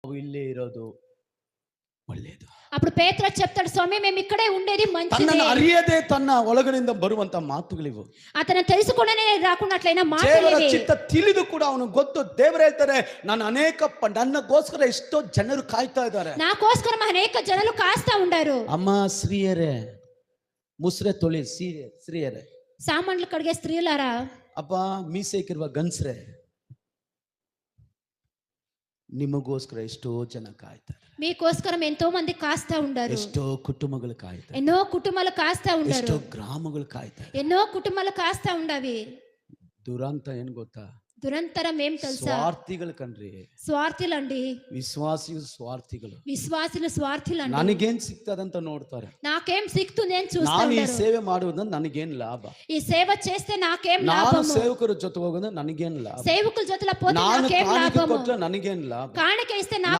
ಇಲ್ಲೇ ಇರೋದು ಒಳ್ಳೆಯದು. అప్పుడు పేతురు చెప్తాడు, స్వామి మేము ఇక్కడే ఉండేది మంచిది. ತನ್ನನ್ನು ಅರಿಯದೆ ತನ್ನ ಒಳಗಡೆಯಿಂದ ಬರುವಂತ ಮಾತುಗಳಿವು. అతను తెలుసుకునే రాకున్నట్లయిన ದೇವರ మాటలేవి. ಚಿತ್ತ ತಿಳಿದು ಕೂಡ ಅವನು ಗೊತ್ತು. ದೇವರು ಹೇಳ್ತಾರೆ, ನಾನು ನನ್ನಗೋಸ್ಕರ ಎಷ್ಟೋ ಜನರು ಕಾಯ್ತಾ ಇದ್ದಾರೆ. నాకోస్కరం అనేక జనులు కాస్తా ఉండారు. ಅಮ್ಮ ಸ್ತ್ರೀಯರೇ, ಮುಸ್ರೆ ತೊಳಿ ಸ್ತ್ರೀಯರೇ, సామాన్లు కడిగే స్త్రీలారా, ಅಪ್ಪ ಮೀಸೆಕಿರುವ ಗಂಡಸರೇ, ನಿಮಗೋಸ್ಕರ ಎಷ್ಟೋ ಜನ ಕಾಯ್ತಾರೆ. మీకోస్కరం ఎంతో మంది కాస్తా ఉండారు. ಎಷ್ಟೋ ಕುಟುಂಬಗಳು ಕಾಯ್ತಾರೆ. ఎన్నో కుటుంబాలు కాస్తా ఉండారు. ಎಷ್ಟೋ ಗ್ರಾಮಗಳು ಕಾಯ್ತಾರೆ. ఎన్నో కుటుంబాలు కాస్తా ఉండవి. ದುರಂತ ಏನ್ ಗೊತ್ತಾ? దురంతరం ఏం తెలుసా? ಸ್ವಾರ್ಥಿಗಳು ಕಣ್ರಿ. స్వార్థులండి. ವಿಶ್ವಾಸಿಗಳು ಸ್ವಾರ್ಥಿಗಳು. విశ్వాసులు స్వార్థులండి. ನನಗೇನ್ ಸಿಗ್ತದಂತ ನೋಡ್ತಾರೆ. నాకేం సిక్తుంది అని చూస్తా ನಾನು ಈ ఉంటారు. ಸೇವೆ ಮಾಡುವುದರಿಂದ ನನಗೇನ್ ಲಾಭ? ఈ సేవ చేస్తే నాకేం ನಾನು లాభము? ಸೇವಕರ ಜೊತೆ ಹೋಗೋದು ನನಗೇನ್ ಲಾಭ? సేవకుల జతల పోతే ನಾನು నాకేం ಕಾಣಿಕೆ లాభము? ಕೊಟ್ಟರೆ ನನಗೇನ್ ಲಾಭ? కాಣಿక ఇస్తే